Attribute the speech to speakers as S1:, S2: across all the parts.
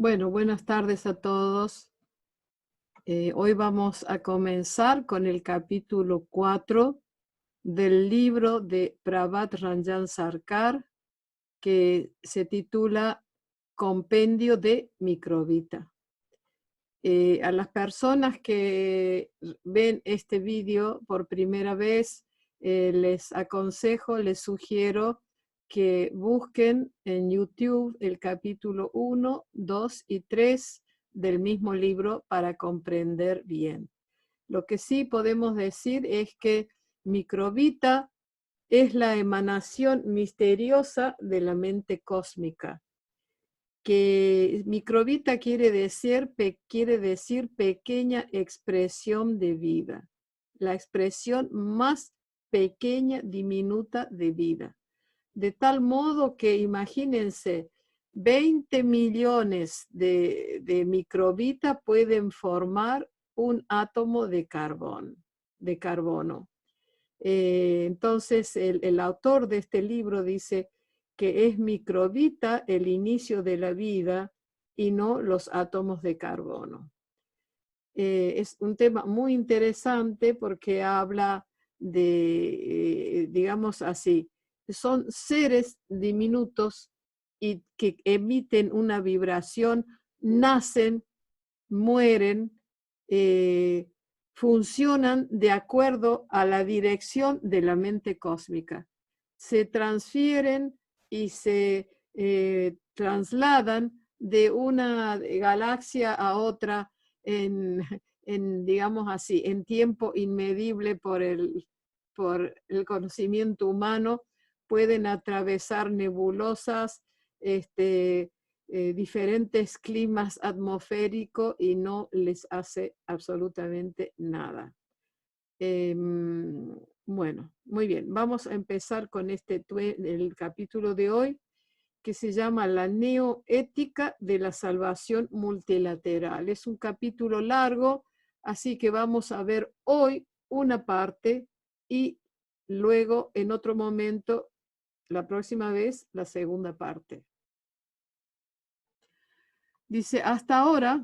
S1: Bueno, buenas tardes a todos. Hoy vamos a comenzar con el capítulo 4 del libro de Prabhat Ranjan Sarkar, que se titula Compendio de Microvita. A las personas que ven este vídeo por primera vez, les aconsejo, les sugiero que busquen en YouTube el capítulo 1, 2 y 3 del mismo libro para comprender bien. Lo que sí podemos decir es que Microvita es la emanación misteriosa de la mente cósmica, que microvita quiere decir pequeña expresión de vida, la expresión más pequeña, diminuta de vida. De tal modo que imagínense, 20 millones de microvita pueden formar un átomo de carbono. Entonces, el autor de este libro dice que es microvita el inicio de la vida y no los átomos de carbono. Es un tema muy interesante porque habla de, digamos así, son seres diminutos y que emiten una vibración, nacen, mueren, funcionan de acuerdo a la dirección de la mente cósmica. Se transfieren y se trasladan de una galaxia a otra digamos así, en tiempo inmedible por el conocimiento humano. Pueden atravesar nebulosas, diferentes climas atmosféricos y no les hace absolutamente nada. Bueno, muy bien. Vamos a empezar con el capítulo de hoy, que se llama La neoética de la salvación multilateral. Es un capítulo largo, así que vamos a ver hoy una parte y luego en otro momento, la próxima vez, la segunda parte. Dice, hasta ahora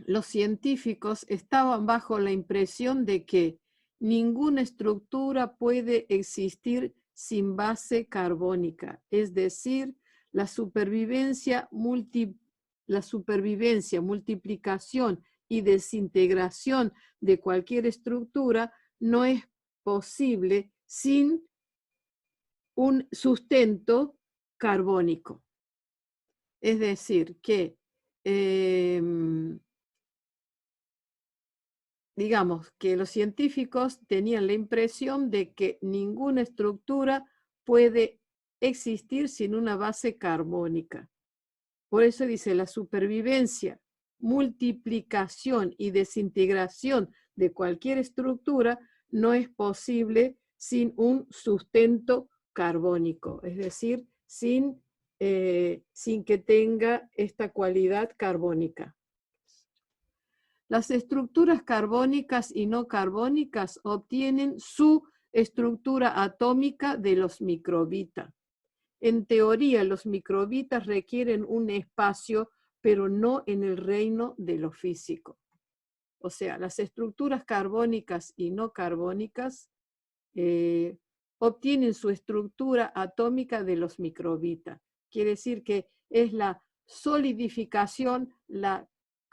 S1: los científicos estaban bajo la impresión de que ninguna estructura puede existir sin base carbónica, es decir, la supervivencia, multiplicación y desintegración de cualquier estructura no es posible sin un sustento carbónico. Es decir, que digamos que los científicos tenían la impresión de que ninguna estructura puede existir sin una base carbónica. Por eso dice, la supervivencia, multiplicación y desintegración de cualquier estructura no es posible sin un sustento carbónico, es decir, sin que tenga esta cualidad carbónica. Las estructuras carbónicas y no carbónicas obtienen su estructura atómica de los microbitas. En teoría, los microbitas requieren un espacio, pero no en el reino de lo físico. O sea, las estructuras carbónicas y no carbónicas obtienen su estructura atómica de los microbitas. Quiere decir que es la solidificación, la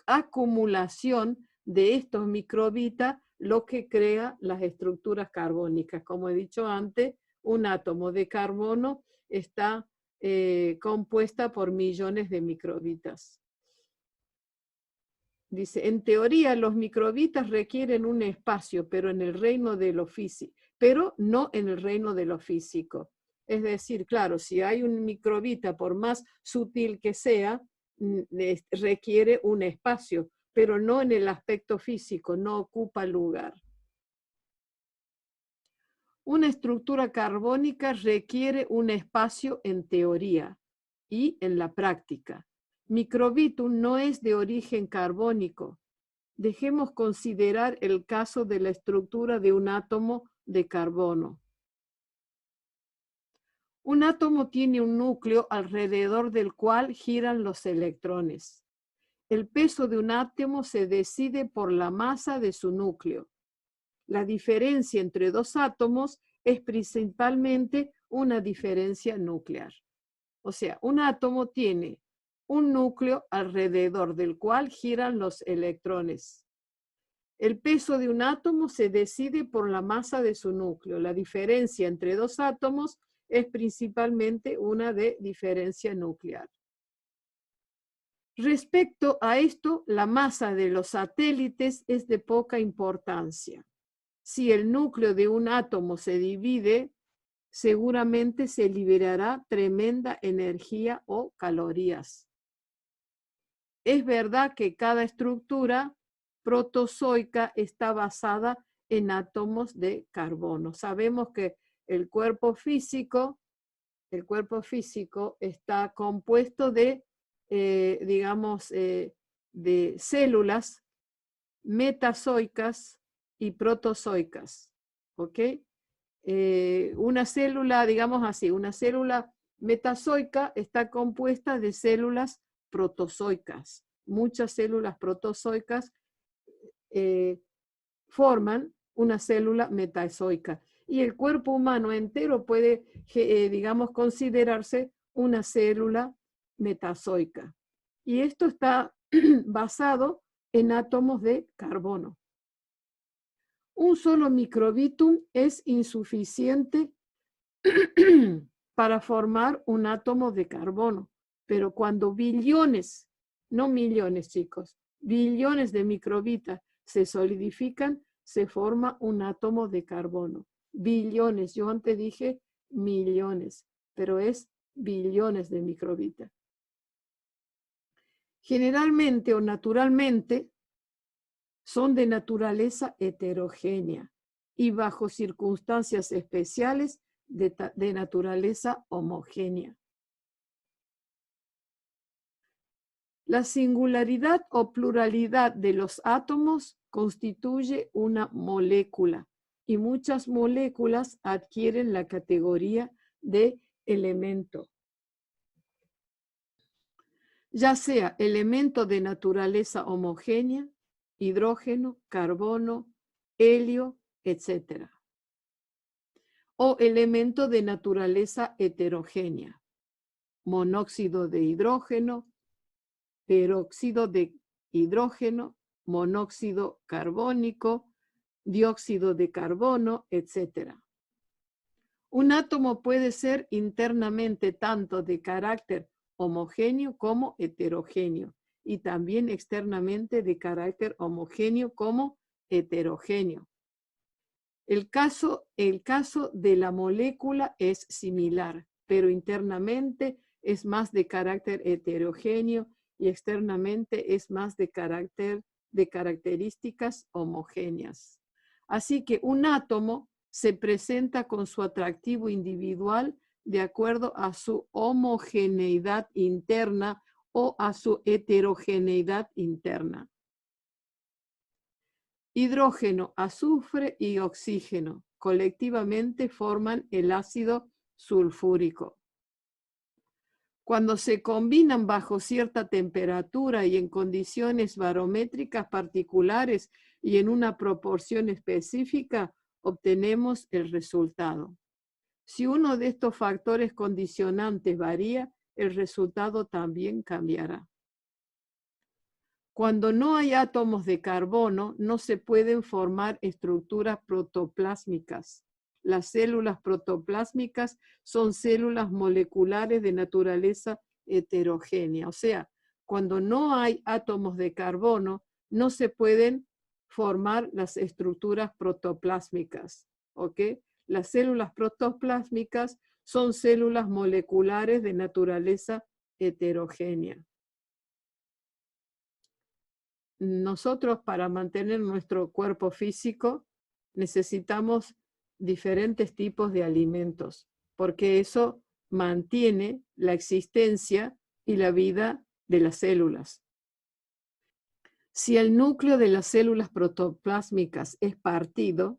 S1: acumulación de estos microbitas lo que crea las estructuras carbónicas. Como he dicho antes, un átomo de carbono está compuesta por millones de microbitas. Dice, en teoría los microbitas requieren un espacio, pero en el reino de lo físico, pero no en el reino de lo físico. Es decir, claro, si hay un microbita, por más sutil que sea, requiere un espacio, pero no en el aspecto físico, no ocupa lugar. Una estructura carbónica requiere un espacio en teoría y en la práctica. Microbitum no es de origen carbónico. Dejemos considerar el caso de la estructura de un átomo de carbono. Un átomo tiene un núcleo alrededor del cual giran los electrones. El peso de un átomo se decide por la masa de su núcleo. La diferencia entre dos átomos es principalmente una diferencia nuclear. O sea, un átomo tiene un núcleo alrededor del cual giran los electrones. El peso de un átomo se decide por la masa de su núcleo. La diferencia entre dos átomos es principalmente una de diferencia nuclear. Respecto a esto, la masa de los satélites es de poca importancia. Si el núcleo de un átomo se divide, seguramente se liberará tremenda energía o calorías. Es verdad que cada estructura protozoica está basada en átomos de carbono. Sabemos que el cuerpo físico está compuesto de, de células metazoicas y protozoicas, ¿ok? Una célula, digamos así, una célula metazoica está compuesta de células protozoicas. Muchas células protozoicas forman una célula metazoica. Y el cuerpo humano entero puede, digamos, considerarse una célula metazoica. Y esto está basado en átomos de carbono. Un solo microbitum es insuficiente para formar un átomo de carbono, pero cuando billones, no millones chicos, billones de microbitas se solidifican, se forma un átomo de carbono. Billones, yo antes dije millones, pero es billones de microbitas. Generalmente o naturalmente son de naturaleza heterogénea y bajo circunstancias especiales de naturaleza homogénea. La singularidad o pluralidad de los átomos constituye una molécula y muchas moléculas adquieren la categoría de elemento, ya sea elemento de naturaleza homogénea, hidrógeno, carbono, helio, etc. O elemento de naturaleza heterogénea, monóxido de hidrógeno, peróxido de hidrógeno, monóxido carbónico, dióxido de carbono, etc. Un átomo puede ser internamente tanto de carácter homogéneo como heterogéneo y también externamente de carácter homogéneo como heterogéneo. El caso de la molécula es similar, pero internamente es más de carácter heterogéneo y externamente es más de características homogéneas. Así que un átomo se presenta con su atractivo individual de acuerdo a su homogeneidad interna o a su heterogeneidad interna. Hidrógeno, azufre y oxígeno colectivamente forman el ácido sulfúrico. Cuando se combinan bajo cierta temperatura y en condiciones barométricas particulares y en una proporción específica, obtenemos el resultado. Si uno de estos factores condicionantes varía, el resultado también cambiará. Cuando no hay átomos de carbono, no se pueden formar estructuras protoplásmicas. Las células protoplásmicas son células moleculares de naturaleza heterogénea. O sea, cuando no hay átomos de carbono, no se pueden formar las estructuras protoplásmicas. ¿Ok? Las células protoplásmicas son células moleculares de naturaleza heterogénea. Nosotros, para mantener nuestro cuerpo físico, necesitamos diferentes tipos de alimentos, porque eso mantiene la existencia y la vida de las células. Si el núcleo de las células protoplásmicas es partido,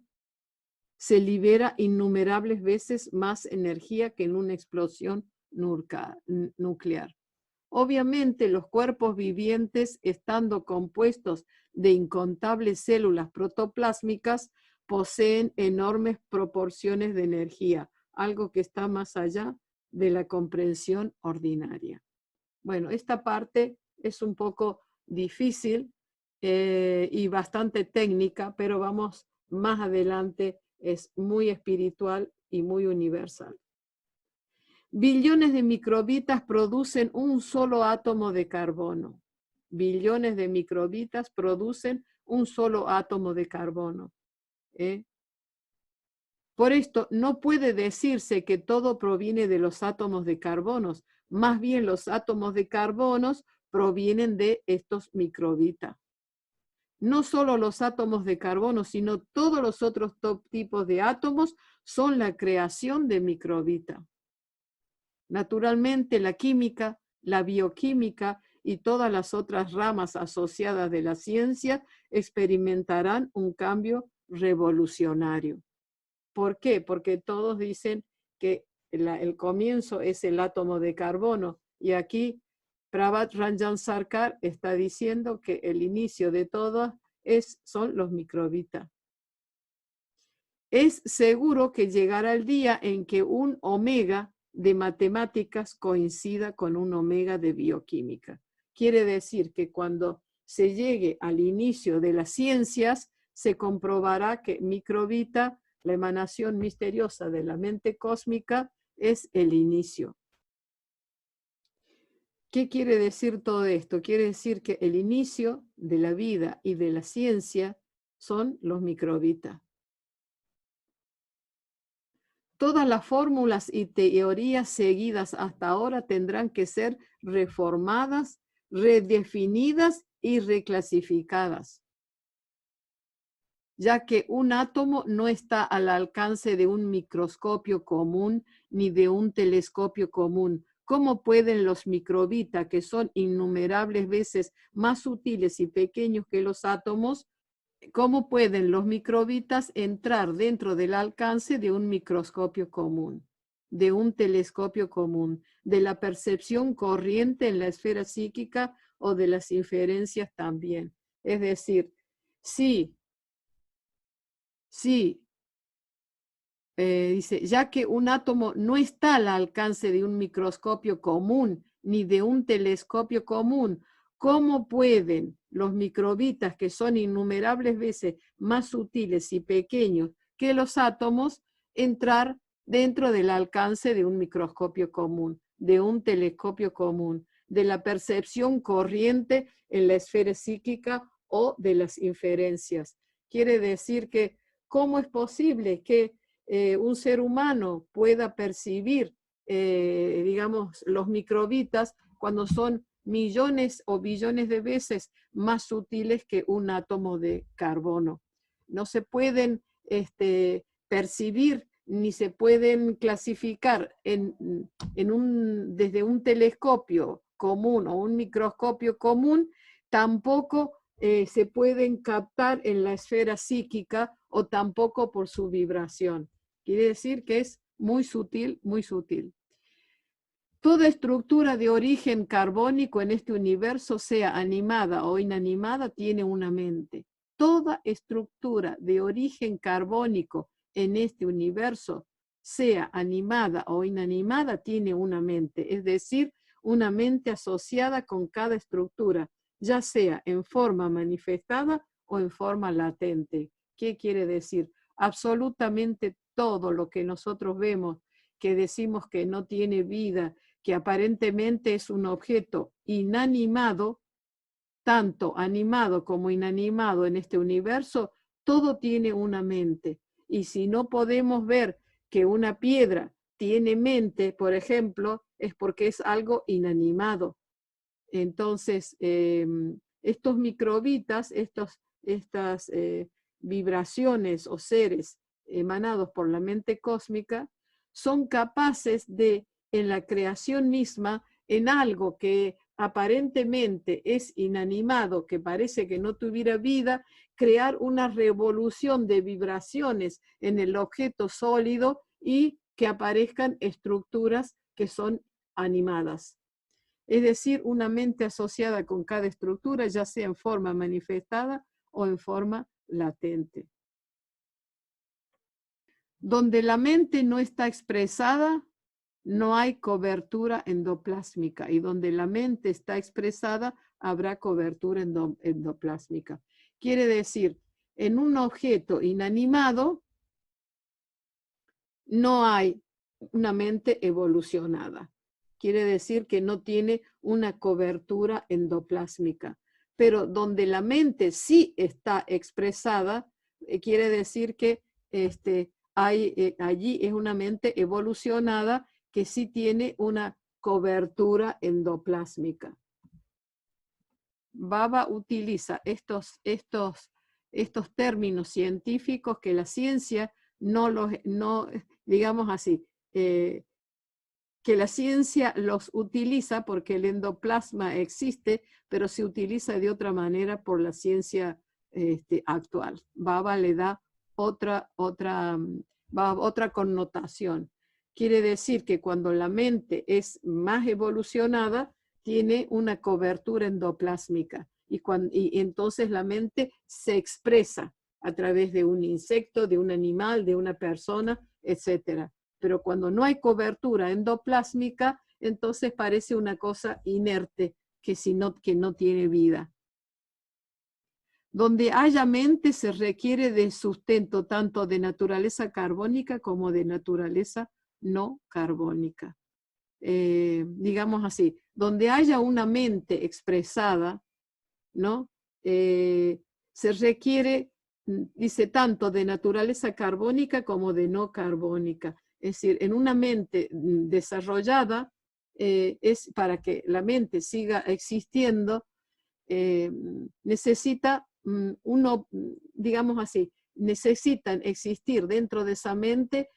S1: se libera innumerables veces más energía que en una explosión nuclear. Obviamente, los cuerpos vivientes, estando compuestos de incontables células protoplásmicas, poseen enormes proporciones de energía, algo que está más allá de la comprensión ordinaria. Bueno, esta parte es un poco difícil y bastante técnica, pero vamos más adelante, es muy espiritual y muy universal. Billones de microbitas producen un solo átomo de carbono. Billones de microbitas producen un solo átomo de carbono. Por esto, no puede decirse que todo proviene de los átomos de carbonos. Más bien, los átomos de carbonos provienen de estos microbitas. No solo los átomos de carbono, sino todos los otros tipos de átomos son la creación de microbitas. Naturalmente, la química, la bioquímica y todas las otras ramas asociadas de la ciencia experimentarán un cambio revolucionario. ¿Por qué? Porque todos dicen que el comienzo es el átomo de carbono y aquí Prabhat Ranjan Sarkar está diciendo que el inicio de todo son los microbitas. Es seguro que llegará el día en que un omega de matemáticas coincida con un omega de bioquímica. Quiere decir que cuando se llegue al inicio de las ciencias, se comprobará que microbita, la emanación misteriosa de la mente cósmica, es el inicio. ¿Qué quiere decir todo esto? Quiere decir que el inicio de la vida y de la ciencia son los microbitas. Todas las fórmulas y teorías seguidas hasta ahora tendrán que ser reformadas, redefinidas y reclasificadas, ya que un átomo no está al alcance de un microscopio común ni de un telescopio común. ¿Cómo pueden los microbitas, que son innumerables veces más sutiles y pequeños que los átomos, cómo pueden los microbitas entrar dentro del alcance de un microscopio común, de un telescopio común, de la percepción corriente en la esfera psíquica o de las inferencias también? Es decir, dice, ya que un átomo no está al alcance de un microscopio común ni de un telescopio común, ¿cómo pueden los microbitas, que son innumerables veces más sutiles y pequeños que los átomos, entrar dentro del alcance de un microscopio común, de un telescopio común, de la percepción corriente en la esfera psíquica o de las inferencias? Quiere decir que, ¿cómo es posible que un ser humano pueda percibir, digamos, los microbitas cuando son millones o billones de veces más sutiles que un átomo de carbono? No se pueden percibir ni se pueden clasificar desde un telescopio común o un microscopio común, tampoco se pueden captar en la esfera psíquica o tampoco por su vibración. Quiere decir que es muy sutil, muy sutil. Toda estructura de origen carbónico en este universo, sea animada o inanimada, tiene una mente. Toda estructura de origen carbónico en este universo, sea animada o inanimada, tiene una mente, es decir, una mente asociada con cada estructura, ya sea en forma manifestada o en forma latente. ¿Qué quiere decir? Absolutamente todo lo que nosotros vemos, que decimos que no tiene vida, que aparentemente es un objeto inanimado, tanto animado como inanimado en este universo, todo tiene una mente. Y si no podemos ver que una piedra tiene mente, por ejemplo, es porque es algo inanimado. Entonces, estos microbitas, estas vibraciones o seres emanados por la mente cósmica, son capaces de, en la creación misma, en algo que aparentemente es inanimado, que parece que no tuviera vida, crear una revolución de vibraciones en el objeto sólido y que aparezcan estructuras que son animadas. Es decir, una mente asociada con cada estructura, ya sea en forma manifestada o en forma latente. Donde la mente no está expresada, no hay cobertura endoplásmica, y donde la mente está expresada, habrá cobertura endoplásmica. Quiere decir, en un objeto inanimado no hay una mente evolucionada. Quiere decir que no tiene una cobertura endoplásmica. Pero donde la mente sí está expresada, quiere decir que allí es una mente evolucionada que sí tiene una cobertura endoplásmica. Baba utiliza estos términos científicos que la ciencia no digamos así, que la ciencia los utiliza porque el endoplasma existe, pero se utiliza de otra manera por la ciencia actual. Baba le da otra connotación. Quiere decir que cuando la mente es más evolucionada, tiene una cobertura endoplásmica y entonces la mente se expresa a través de un insecto, de un animal, de una persona, etcétera. Pero cuando no hay cobertura endoplásmica, entonces parece una cosa inerte que no tiene vida. Donde haya mente se requiere de sustento tanto de naturaleza carbónica como de naturaleza no carbónica. Digamos así, donde haya una mente expresada, ¿no? Se requiere, dice, tanto de naturaleza carbónica como de no carbónica. Es decir, en una mente desarrollada, es para que la mente siga existiendo, necesita digamos así, necesitan existir dentro de esa mente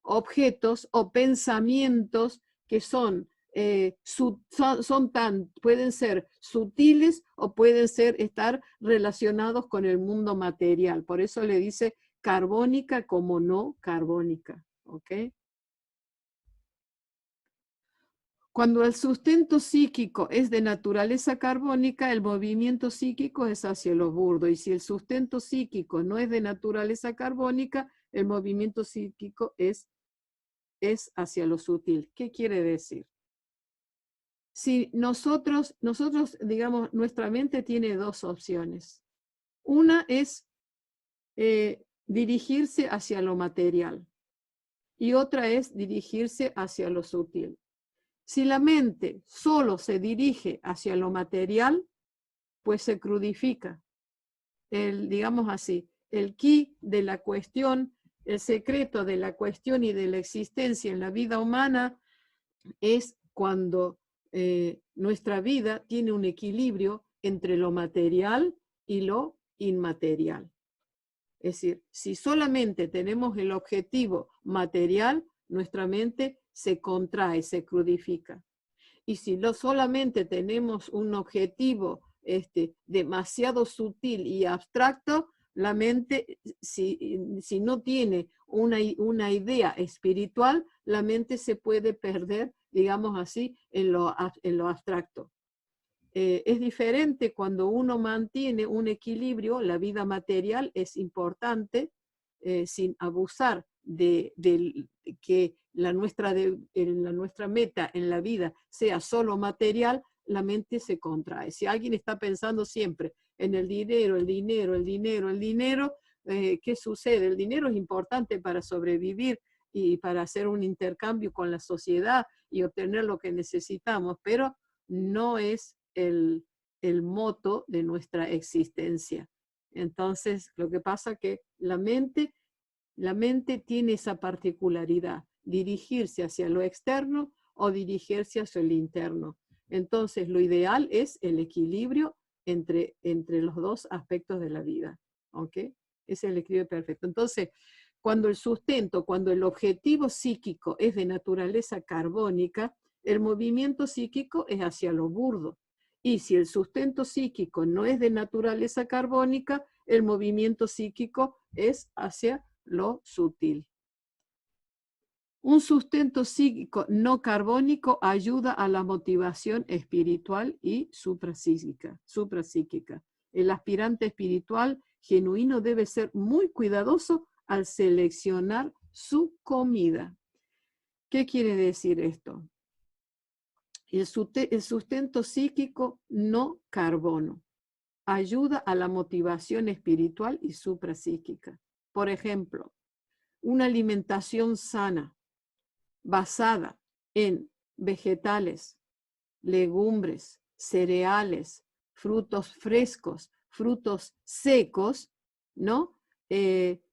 S1: objetos o pensamientos que pueden ser sutiles o pueden estar relacionados con el mundo material. Por eso le dice carbónica como no carbónica. ¿Ok? Cuando el sustento psíquico es de naturaleza carbónica, el movimiento psíquico es hacia lo burdo. Y si el sustento psíquico no es de naturaleza carbónica, el movimiento psíquico es hacia lo sutil. ¿Qué quiere decir? Si nosotros, digamos, nuestra mente tiene dos opciones. Una es dirigirse hacia lo material y otra es dirigirse hacia lo sutil. Si la mente solo se dirige hacia lo material, pues se crudifica. Digamos así, el quid de la cuestión, el secreto de la cuestión y de la existencia en la vida humana es cuando nuestra vida tiene un equilibrio entre lo material y lo inmaterial. Es decir, si solamente tenemos el objetivo material, nuestra mente se contrae, se crudifica. Y si solamente tenemos un objetivo demasiado sutil y abstracto, la mente, si no tiene una idea espiritual, la mente se puede perder, digamos así, en lo abstracto. Es diferente cuando uno mantiene un equilibrio, la vida material es importante, sin abusar de que la nuestra meta en la vida sea solo material, la mente se contrae. Si alguien está pensando siempre en el dinero, el dinero, el dinero, el dinero, ¿qué sucede? El dinero es importante para sobrevivir y para hacer un intercambio con la sociedad y obtener lo que necesitamos, pero no es el moto de nuestra existencia. Entonces, lo que pasa es que la mente tiene esa particularidad, dirigirse hacia lo externo o dirigirse hacia el interno. Entonces, lo ideal es el equilibrio entre los dos aspectos de la vida. ¿Ok? Es el equilibrio perfecto. Entonces, cuando el objetivo psíquico es de naturaleza carbónica, el movimiento psíquico es hacia lo burdo. Y si el sustento psíquico no es de naturaleza carbónica, el movimiento psíquico es hacia lo sutil. Un sustento psíquico no carbónico ayuda a la motivación espiritual y suprapsíquica. El aspirante espiritual genuino debe ser muy cuidadoso al seleccionar su comida. ¿Qué quiere decir esto? El sustento psíquico no carbono ayuda a la motivación espiritual y suprapsíquica. Por ejemplo, una alimentación sana basada en vegetales, legumbres, cereales, frutos frescos, frutos secos, ¿no?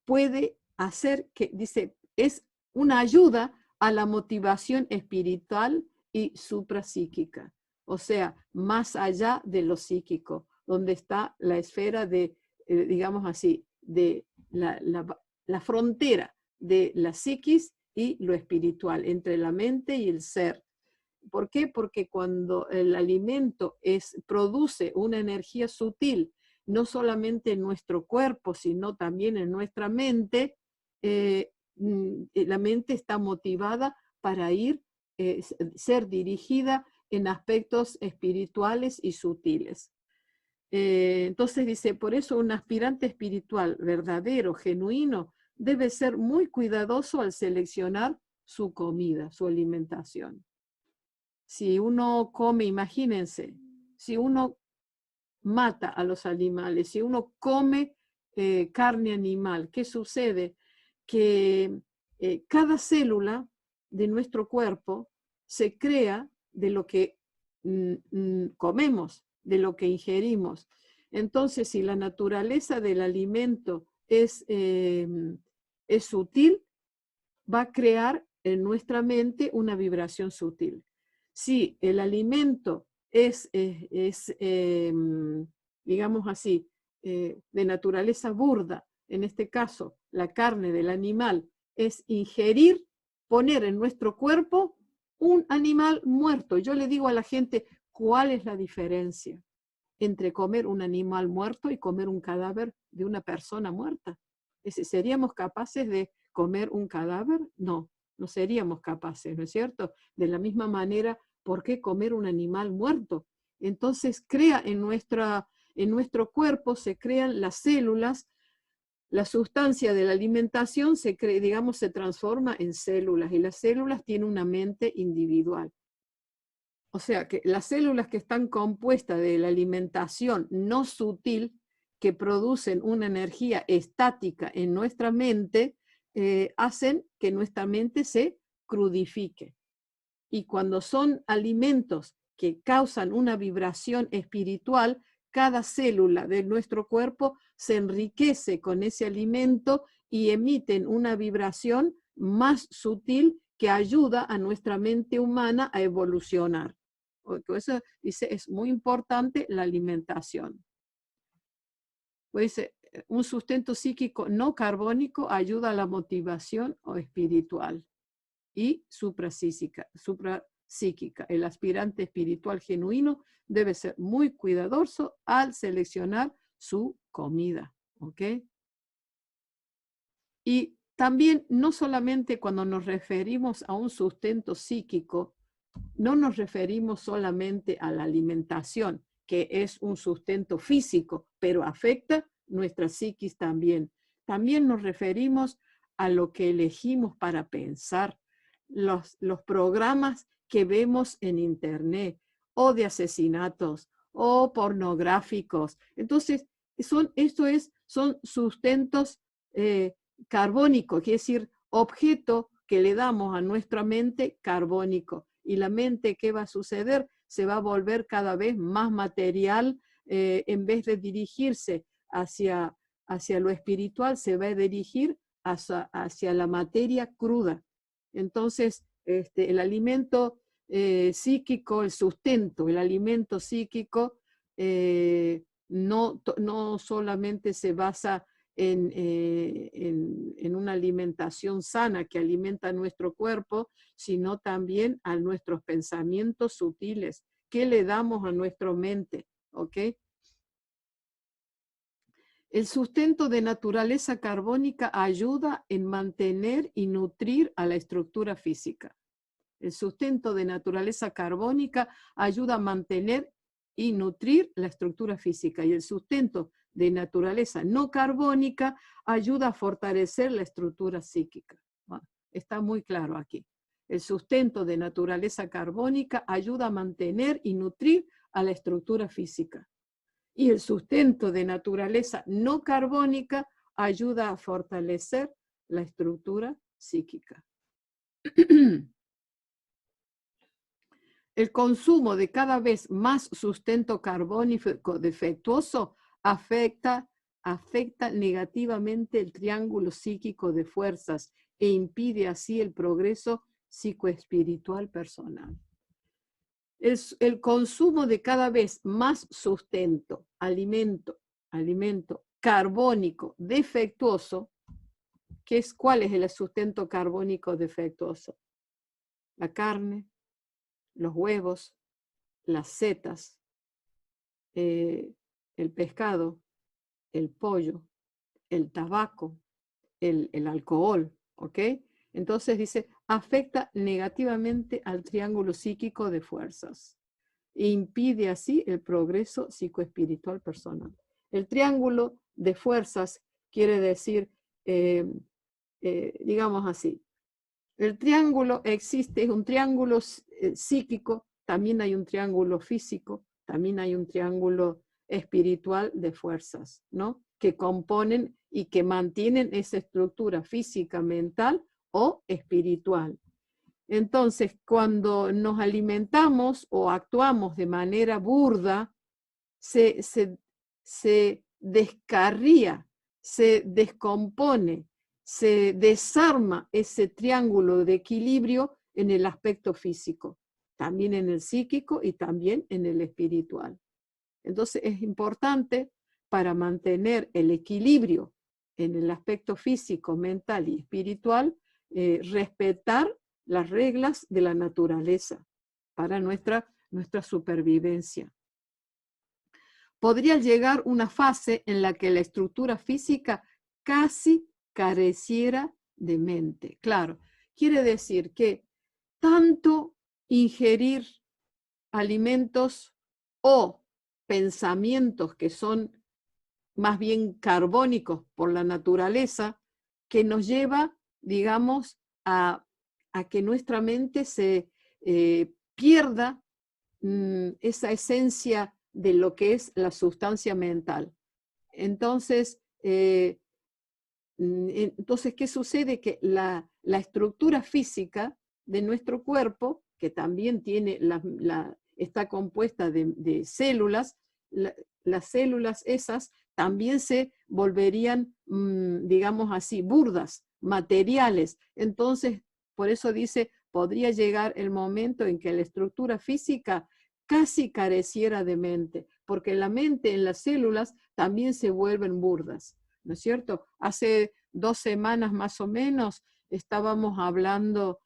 S1: Puede hacer que, dice, es una ayuda a la motivación espiritual y suprapsíquica, o sea, más allá de lo psíquico, donde está la esfera de, digamos así, de la frontera de la psiquis y lo espiritual, entre la mente y el ser. ¿Por qué? Porque cuando el alimento produce una energía sutil, no solamente en nuestro cuerpo, sino también en nuestra mente, la mente está motivada para ser dirigida en aspectos espirituales y sutiles. Entonces dice, por eso un aspirante espiritual verdadero, genuino, debe ser muy cuidadoso al seleccionar su comida, su alimentación. Si uno come, imagínense, si uno mata a los animales, si uno come carne animal, ¿qué sucede? Que cada célula de nuestro cuerpo se crea de lo que comemos, de lo que ingerimos. Entonces, si la naturaleza del alimento es sutil, va a crear en nuestra mente una vibración sutil. Si el alimento es digamos así, de naturaleza burda, en este caso la carne del animal, es ingerir, poner en nuestro cuerpo un animal muerto. Yo le digo a la gente, ¿cuál es la diferencia entre comer un animal muerto y comer un cadáver de una persona muerta? ¿Seríamos capaces de comer un cadáver? No, no seríamos capaces, ¿no es cierto? De la misma manera, ¿por qué comer un animal muerto? Entonces en nuestro cuerpo se crean las células, la sustancia de la alimentación se transforma en células y las células tienen una mente individual. O sea que las células que están compuestas de la alimentación no sutil, que producen una energía estática en nuestra mente, hacen que nuestra mente se crudifique. Y cuando son alimentos que causan una vibración espiritual, cada célula de nuestro cuerpo se enriquece con ese alimento y emiten una vibración más sutil que ayuda a nuestra mente humana a evolucionar. Por eso dice, es muy importante la alimentación. Pues un sustento psíquico no carbónico ayuda a la motivación espiritual y suprapsíquica. El aspirante espiritual genuino debe ser muy cuidadoso al seleccionar su comida, ¿ok? Y también, no solamente cuando nos referimos a un sustento psíquico, no nos referimos solamente a la alimentación, que es un sustento físico, pero afecta nuestra psiquis también. También nos referimos a lo que elegimos para pensar, los programas que vemos en internet, o de asesinatos, o pornográficos. Entonces, son sustentos carbónicos, quiere decir, objeto que le damos a nuestra mente carbónico. Y la mente, ¿qué va a suceder? Se va a volver cada vez más material, en vez de dirigirse hacia lo espiritual, se va a dirigir hacia la materia cruda. Entonces, el alimento psíquico, el sustento, el alimento psíquico, no solamente se basa en una alimentación sana que alimenta nuestro cuerpo, sino también a nuestros pensamientos sutiles. ¿Qué le damos a nuestra mente? ¿Ok? El sustento de naturaleza carbónica ayuda en mantener y nutrir a la estructura física. El sustento de naturaleza carbónica ayuda a mantener y nutrir la estructura física, y el sustento de naturaleza no carbónica ayuda a fortalecer la estructura psíquica. Bueno, está muy claro aquí. El sustento de naturaleza carbónica ayuda a mantener y nutrir a la estructura física, y el sustento de naturaleza no carbónica ayuda a fortalecer la estructura psíquica. El consumo de cada vez más sustento carbónico defectuoso afecta negativamente el triángulo psíquico de fuerzas e impide así el progreso psicoespiritual personal. El consumo de cada vez más sustento, alimento carbónico defectuoso, ¿cuál es el sustento carbónico defectuoso? La carne, los huevos, las setas, el pescado, el pollo, el tabaco, el alcohol, ¿ok? Entonces dice, afecta negativamente al triángulo psíquico de fuerzas e impide así el progreso psicoespiritual personal. El triángulo de fuerzas quiere decir, digamos así, el triángulo existe, es un triángulo psíquico, también hay un triángulo físico, también hay un triángulo espiritual de fuerzas, ¿no? Que componen y que mantienen esa estructura física, mental o espiritual. Entonces, cuando nos alimentamos o actuamos de manera burda, se descarría, se descompone, se desarma ese triángulo de equilibrio en el aspecto físico, también en el psíquico y también en el espiritual. Entonces es importante para mantener el equilibrio en el aspecto físico, mental y espiritual, respetar las reglas de la naturaleza para nuestra supervivencia. Podría llegar una fase en la que la estructura física casi careciera de mente. Claro, quiere decir que tanto ingerir alimentos o pensamientos que son más bien carbónicos por la naturaleza, que nos lleva, digamos, a que nuestra mente se pierda esa esencia de lo que es la sustancia mental. Entonces, ¿qué sucede? Que la estructura física de nuestro cuerpo, que también tiene está compuesta de células, las células esas también se volverían, digamos así, burdas, materiales. Entonces, por eso dice, podría llegar el momento en que la estructura física casi careciera de mente, porque la mente en las células también se vuelven burdas, ¿no es cierto? Hace 2 semanas más o menos estábamos hablando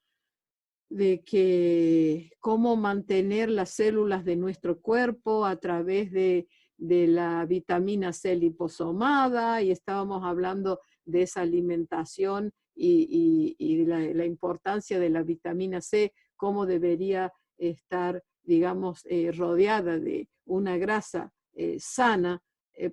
S1: de que cómo mantener las células de nuestro cuerpo a través de la vitamina C liposomada, y estábamos hablando de esa alimentación y de la importancia de la vitamina C, cómo debería estar, digamos, rodeada de una grasa sana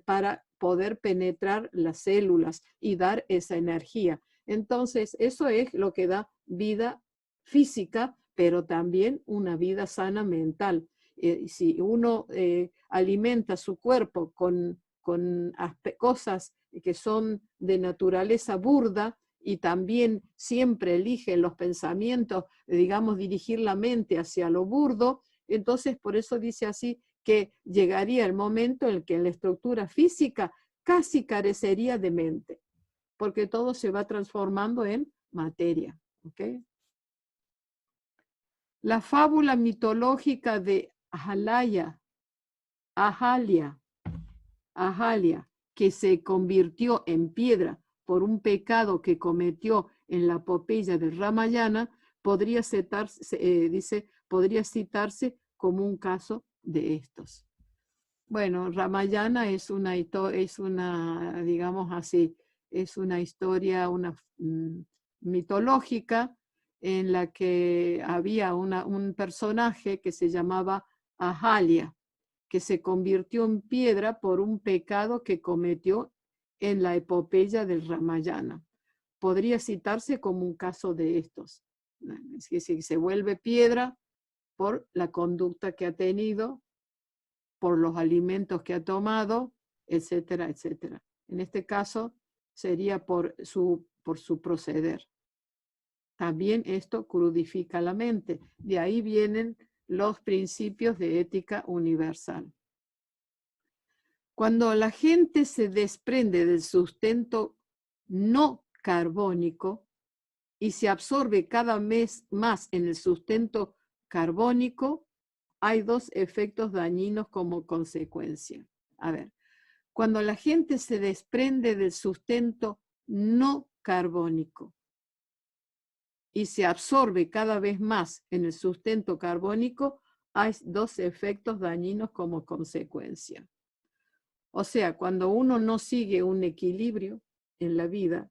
S1: para poder penetrar las células y dar esa energía. Entonces, eso es lo que da vida física, pero también una vida sana mental. Si uno alimenta su cuerpo con cosas que son de naturaleza burda, y también siempre elige los pensamientos, digamos, dirigir la mente hacia lo burdo, entonces por eso dice así que llegaría el momento en que la estructura física casi carecería de mente, porque todo se va transformando en materia. ¿Okay? La fábula mitológica de Ahalia que se convirtió en piedra por un pecado que cometió en la epopeya del Ramayana, podría citarse como un caso de estos. Bueno, Ramayana es una, digamos así, es una historia mitológica en la que había un personaje que se llamaba Ahalya, que se convirtió en piedra por un pecado que cometió en la epopeya del Ramayana. Podría citarse como un caso de estos. Es que si se vuelve piedra por la conducta que ha tenido, por los alimentos que ha tomado, etcétera, etcétera. En este caso sería por su proceder. También esto crudifica la mente. De ahí vienen los principios de ética universal. Cuando la gente se desprende del sustento no carbónico y se absorbe cada vez más en el sustento carbónico, hay dos efectos dañinos como consecuencia. A ver, cuando la gente se desprende del sustento no carbónico y se absorbe cada vez más en el sustento carbónico, hay dos efectos dañinos como consecuencia. O sea, cuando uno no sigue un equilibrio en la vida,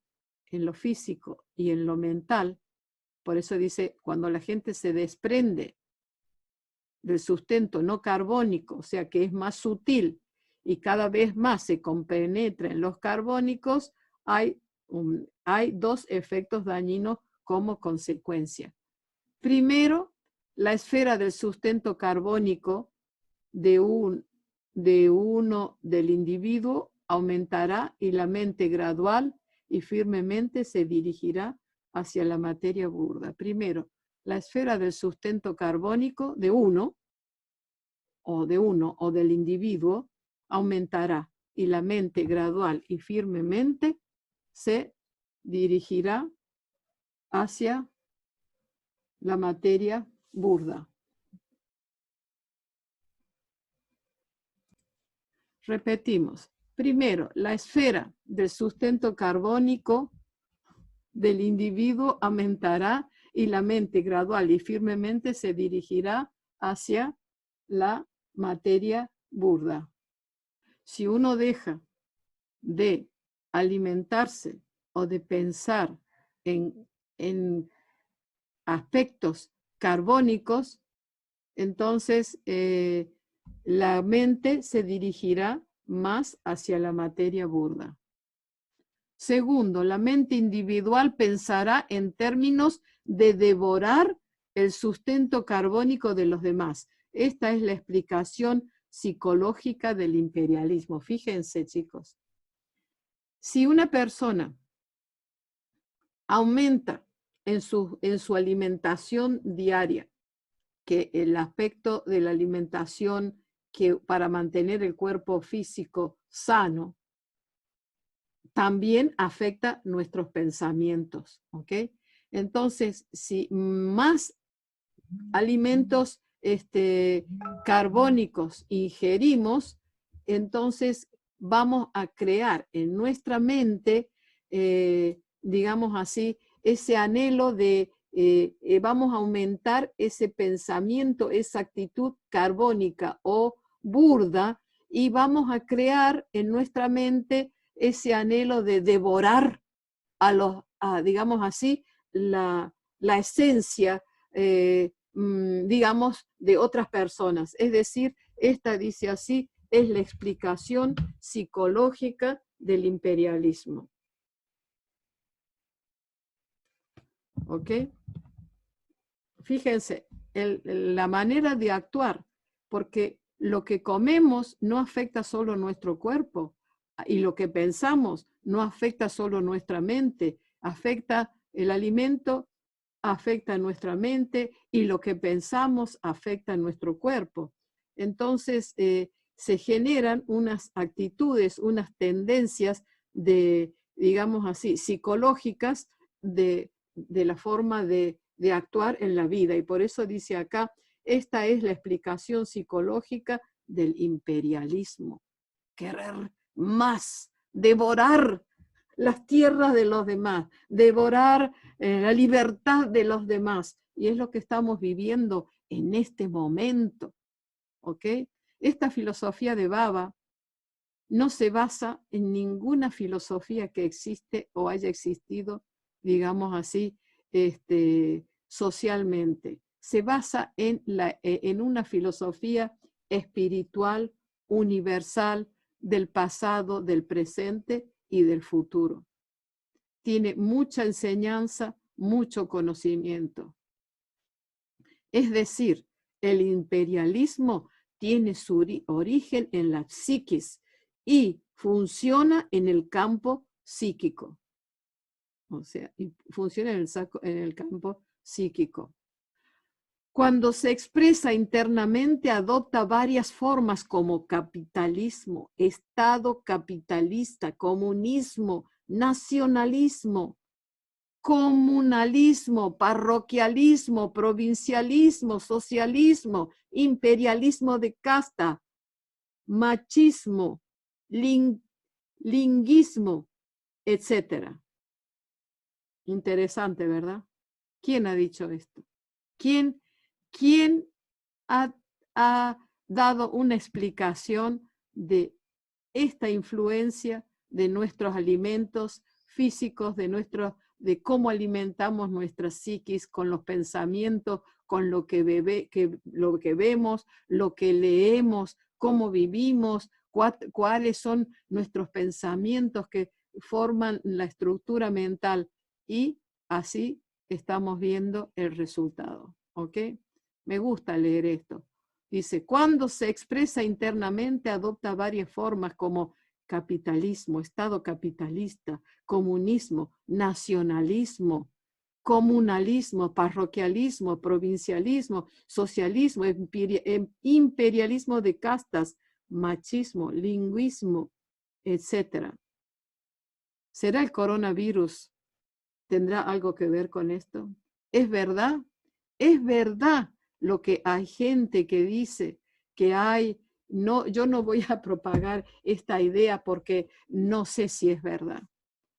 S1: en lo físico y en lo mental, por eso dice, cuando la gente se desprende del sustento no carbónico, o sea que es más sutil y cada vez más se compenetra en los carbónicos, hay dos efectos dañinos como consecuencia. Primero, la esfera del sustento carbónico del individuo aumentará y la mente gradual y firmemente se dirigirá hacia la materia burda. Primero, la esfera del sustento carbónico de uno o del individuo aumentará y la mente gradual y firmemente se dirigirá hacia la materia burda. Repetimos. Primero, la esfera del sustento carbónico del individuo aumentará y la mente gradual y firmemente se dirigirá hacia la materia burda. Si uno deja de alimentarse o de pensar en aspectos carbónicos, entonces la mente se dirigirá más hacia la materia burda. Segundo, la mente individual pensará en términos de devorar el sustento carbónico de los demás. Esta es la explicación psicológica del imperialismo. Fíjense, chicos. Si una persona aumenta en su alimentación diaria, que el aspecto de la alimentación que para mantener el cuerpo físico sano también afecta nuestros pensamientos, ¿ok? Entonces, si más alimentos carbónicos ingerimos, entonces vamos a crear en nuestra mente, digamos así, ese anhelo de, vamos a aumentar ese pensamiento, esa actitud carbónica o burda, y vamos a crear en nuestra mente ese anhelo de devorar digamos así, la esencia, digamos, de otras personas. Es decir, esta dice así, es la explicación psicológica del imperialismo. ¿Ok? Fíjense, la manera de actuar, porque lo que comemos no afecta solo nuestro cuerpo y lo que pensamos no afecta solo nuestra mente, afecta el alimento, afecta nuestra mente y lo que pensamos afecta nuestro cuerpo. Entonces se generan unas actitudes, unas tendencias digamos así, psicológicas de la forma de actuar en la vida. Y por eso dice acá, esta es la explicación psicológica del imperialismo. Querer más devorar las tierras de los demás, devorar la libertad de los demás. Y es lo que estamos viviendo en este momento, ¿ok? Esta filosofía de Baba no se basa en ninguna filosofía que existe o haya existido, digamos así, socialmente. Se basa en una filosofía espiritual, universal, del pasado, del presente y del futuro. Tiene mucha enseñanza, mucho conocimiento. Es decir, el imperialismo tiene su origen en la psiquis y funciona en el campo psíquico. O sea, funciona en el campo psíquico. Cuando se expresa internamente, adopta varias formas como capitalismo, Estado capitalista, comunismo, nacionalismo, comunalismo, parroquialismo, provincialismo, socialismo, imperialismo de casta, machismo, lingüismo, etc. Interesante, ¿verdad? ¿Quién ha dicho esto? ¿Quién ha dado una explicación de esta influencia de nuestros alimentos físicos, de cómo alimentamos nuestra psiquis con los pensamientos, con lo que vemos, lo que leemos, cómo vivimos, cuáles son nuestros pensamientos que forman la estructura mental? Y así estamos viendo el resultado, ¿ok? Me gusta leer esto. Dice, cuando se expresa internamente adopta varias formas como capitalismo, Estado capitalista, comunismo, nacionalismo, comunalismo, parroquialismo, provincialismo, socialismo, imperialismo de castas, machismo, lingüismo, etc. ¿Será el coronavirus? ¿Tendrá algo que ver con esto? ¿Es verdad? Es verdad lo que hay gente que dice que hay. No, yo no voy a propagar esta idea porque no sé si es verdad.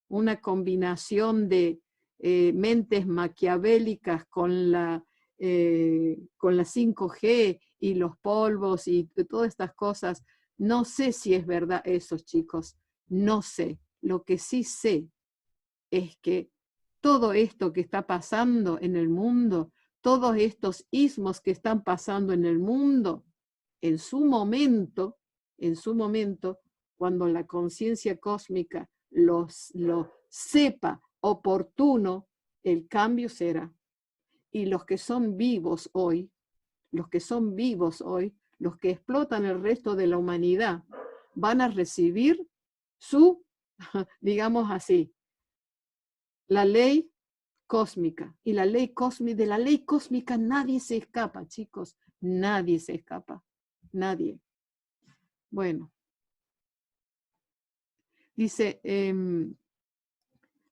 S1: Una combinación de mentes maquiavélicas con la 5G y los polvos y todas estas cosas. No sé si es verdad eso, chicos. No sé. Lo que sí sé es que todo esto que está pasando en el mundo, todos estos ismos que están pasando en el mundo, en su momento, cuando la conciencia cósmica lo sepa oportuno, el cambio será. Y los que son vivos hoy, los que explotan el resto de la humanidad, van a recibir su, digamos así, la ley cósmica. Y de la ley cósmica nadie se escapa, chicos. Nadie se escapa. Nadie. Bueno. Dice,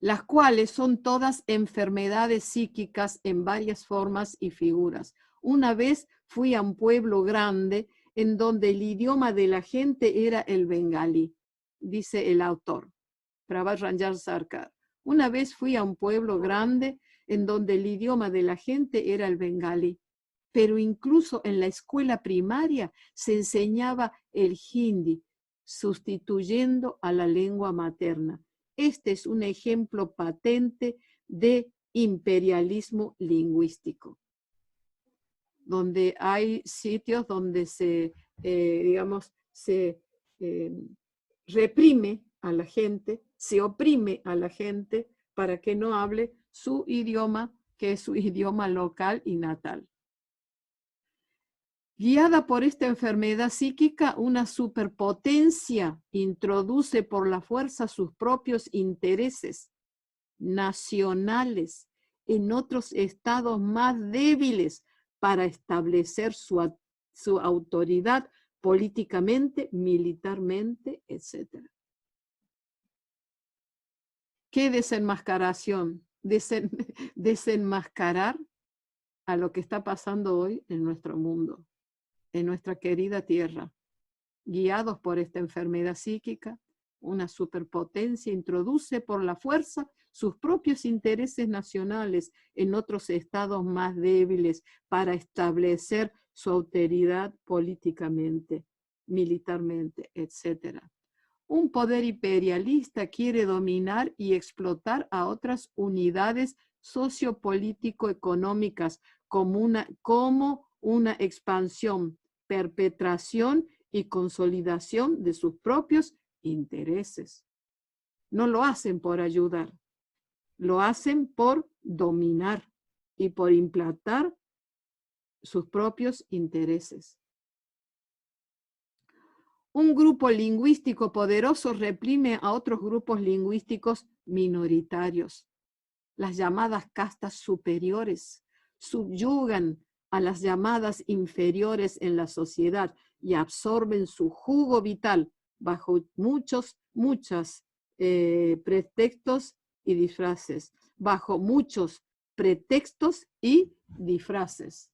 S1: las cuales son todas enfermedades psíquicas en varias formas y figuras. Una vez fui a un pueblo grande en donde el idioma de la gente era el bengalí, dice el autor, Pravat Ranjan Sarkar. Una vez fui a un pueblo grande en donde el idioma de la gente era el bengalí, pero incluso en la escuela primaria se enseñaba el hindi, sustituyendo a la lengua materna. Este es un ejemplo patente de imperialismo lingüístico, donde hay sitios donde se reprime a la gente, se oprime a la gente para que no hable su idioma, que es su idioma local y natal. Guiada por esta enfermedad psíquica, una superpotencia introduce por la fuerza sus propios intereses nacionales en otros estados más débiles para establecer su autoridad políticamente, militarmente, etc. ¿Qué desenmascaración? Desenmascarar a lo que está pasando hoy en nuestro mundo, en nuestra querida tierra, guiados por esta enfermedad psíquica, una superpotencia, introduce por la fuerza sus propios intereses nacionales en otros estados más débiles para establecer su autoridad políticamente, militarmente, etc. Un poder imperialista quiere dominar y explotar a otras unidades sociopolítico-económicas como una expansión, perpetración y consolidación de sus propios intereses. No lo hacen por ayudar, lo hacen por dominar y por implantar sus propios intereses. Un grupo lingüístico poderoso reprime a otros grupos lingüísticos minoritarios. Las llamadas castas superiores subyugan a las llamadas inferiores en la sociedad y absorben su jugo vital bajo muchos pretextos y disfraces. Bajo muchos pretextos y disfraces.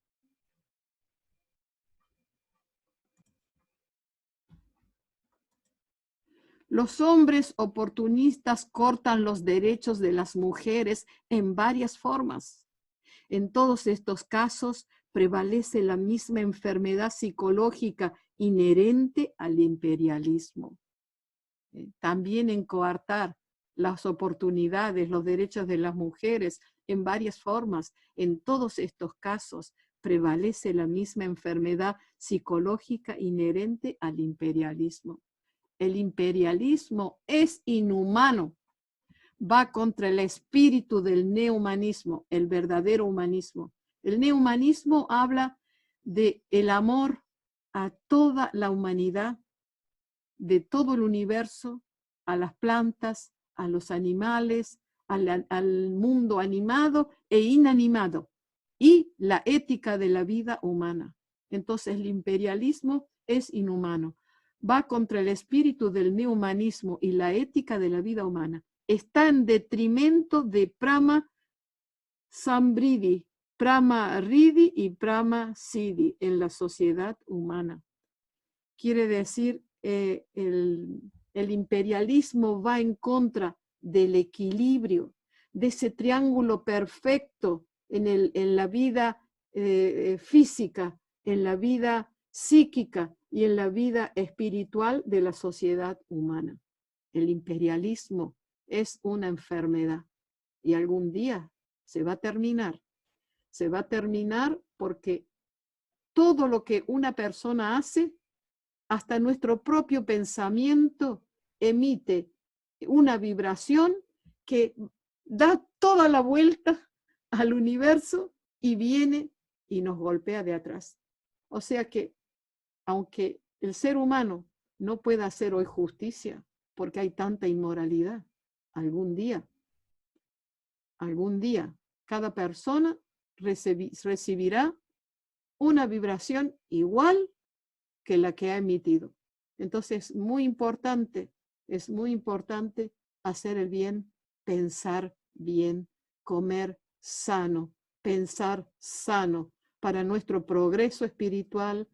S1: Los hombres oportunistas cortan los derechos de las mujeres en varias formas. En todos estos casos prevalece la misma enfermedad psicológica inherente al imperialismo. También en coartar las oportunidades, los derechos de las mujeres en varias formas. En todos estos casos prevalece la misma enfermedad psicológica inherente al imperialismo. El imperialismo es inhumano, va contra el espíritu del neohumanismo, el verdadero humanismo. El neohumanismo habla de el amor a toda la humanidad, de todo el universo, a las plantas, a los animales, al mundo animado e inanimado, y la ética de la vida humana. Entonces el imperialismo es inhumano. Va contra el espíritu del neohumanismo y la ética de la vida humana. Está en detrimento de Prama Sambridi, Prama Ridi y Prama Siddhi en la sociedad humana. Quiere decir, el imperialismo va en contra del equilibrio, de ese triángulo perfecto en la vida física, en la vida psíquica y en la vida espiritual de la sociedad humana. El imperialismo es una enfermedad y algún día se va a terminar. Se va a terminar porque todo lo que una persona hace, hasta nuestro propio pensamiento, emite una vibración que da toda la vuelta al universo y viene y nos golpea de atrás. O sea que, aunque el ser humano no pueda hacer hoy justicia, porque hay tanta inmoralidad, algún día, cada persona recibirá una vibración igual que la que ha emitido. Entonces, es muy importante hacer el bien, pensar bien, comer sano, pensar sano, para nuestro progreso espiritual,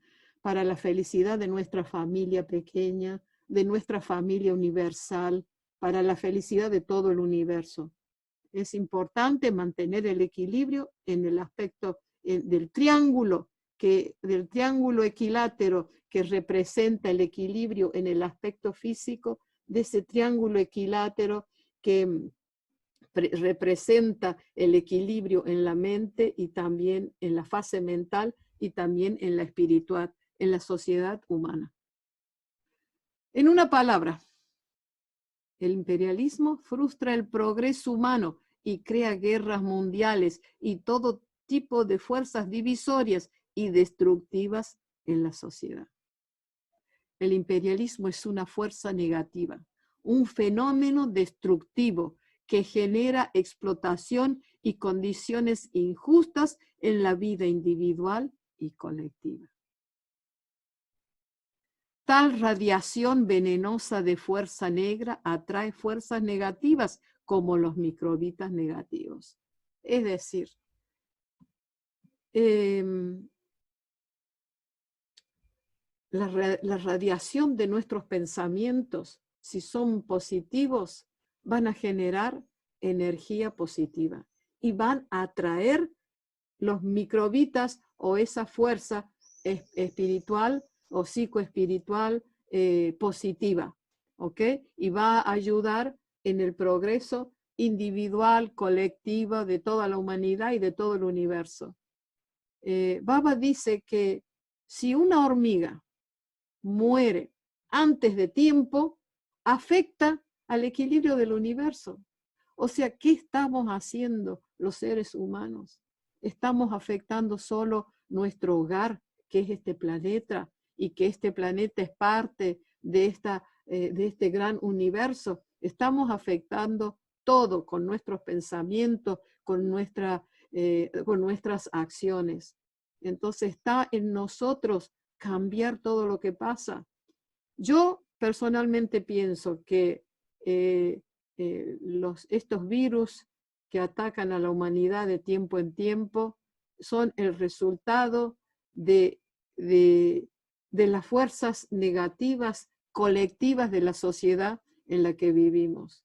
S1: para la felicidad de nuestra familia pequeña, de nuestra familia universal, para la felicidad de todo el universo. Es importante mantener el equilibrio en el aspecto del triángulo equilátero que representa el equilibrio en el aspecto físico, de ese triángulo equilátero que representa el equilibrio en la mente y también en la fase mental y también en la espiritual, en la sociedad humana. En una palabra, el imperialismo frustra el progreso humano y crea guerras mundiales y todo tipo de fuerzas divisorias y destructivas en la sociedad. El imperialismo es una fuerza negativa, un fenómeno destructivo que genera explotación y condiciones injustas en la vida individual y colectiva. Tal radiación venenosa de fuerza negra atrae fuerzas negativas como los microbitas negativos. Es decir, la radiación de nuestros pensamientos si son positivos, van a generar energía positiva y van a atraer los microbitas o esa fuerza espiritual o psicoespiritual positiva, ¿ok? Y va a ayudar en el progreso individual, colectivo de toda la humanidad y de todo el universo. Baba dice que si una hormiga muere antes de tiempo, afecta al equilibrio del universo. O sea, ¿qué estamos haciendo los seres humanos? Estamos afectando solo nuestro hogar, que es este planeta, y que este planeta es parte de este gran universo. Estamos afectando todo con nuestros pensamientos, con nuestras acciones. Entonces está en nosotros cambiar todo lo que pasa. Yo personalmente pienso que estos virus que atacan a la humanidad de tiempo en tiempo son el resultado de las fuerzas negativas colectivas de la sociedad en la que vivimos.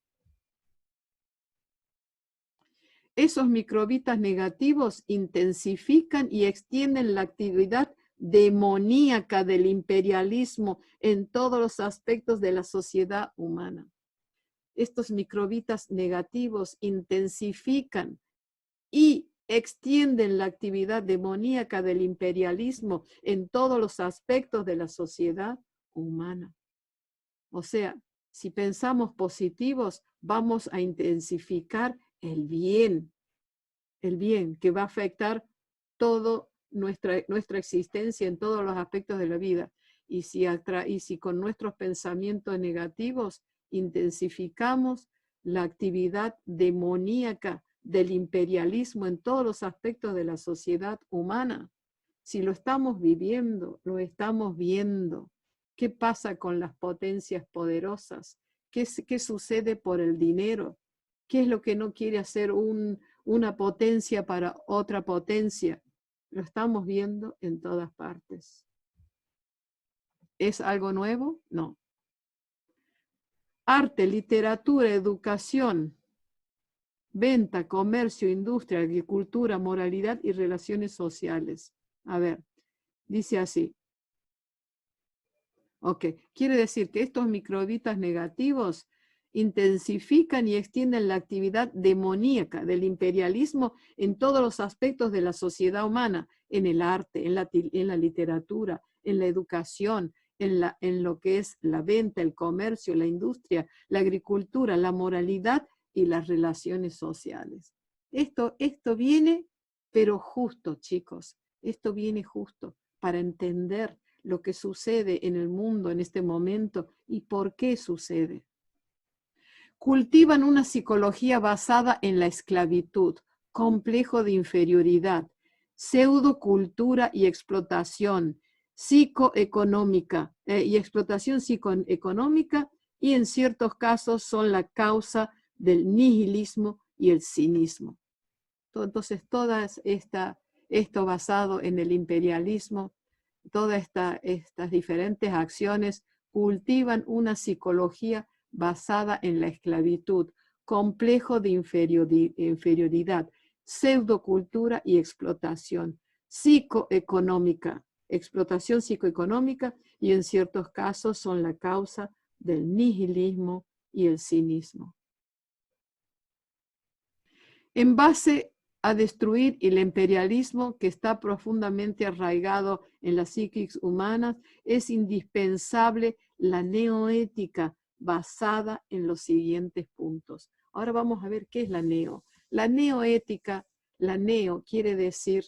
S1: Esos microbitas negativos intensifican y extienden la actividad demoníaca del imperialismo en todos los aspectos de la sociedad humana. Estos microbitas negativos intensifican y extienden la actividad demoníaca del imperialismo en todos los aspectos de la sociedad humana. O sea, si pensamos positivos, vamos a intensificar el bien que va a afectar toda nuestra existencia en todos los aspectos de la vida. Y si con nuestros pensamientos negativos intensificamos la actividad demoníaca del imperialismo en todos los aspectos de la sociedad humana, si lo estamos viviendo, lo estamos viendo. ¿Qué pasa con las potencias poderosas? ¿Qué sucede por el dinero? ¿Qué es lo que no quiere hacer una potencia para otra potencia? Lo estamos viendo en todas partes. ¿Es algo nuevo? No. Arte, literatura, educación, venta, comercio, industria, agricultura, moralidad y relaciones sociales. A ver, dice así. Ok, quiere decir que estos microbitas negativos intensifican y extienden la actividad demoníaca del imperialismo en todos los aspectos de la sociedad humana, en el arte, en la literatura, en la educación, en lo que es la venta, el comercio, la industria, la agricultura, la moralidad y las relaciones sociales. Esto viene, pero justo, chicos, esto viene justo para entender lo que sucede en el mundo en este momento y por qué sucede. Cultivan una psicología basada en la esclavitud, complejo de inferioridad, pseudocultura y explotación psicoeconómica y explotación psicoeconómica, y en ciertos casos son la causa del nihilismo y el cinismo. Entonces, esto basado en el imperialismo, todas estas diferentes acciones cultivan una psicología basada en la esclavitud, complejo de inferioridad, pseudocultura y explotación psicoeconómica, explotación psicoeconómica, y en ciertos casos son la causa del nihilismo y el cinismo. En base a destruir el imperialismo que está profundamente arraigado en las psiquis humanas, es indispensable la neoética basada en los siguientes puntos. Ahora vamos a ver qué es la neo. La neoética, la neo quiere decir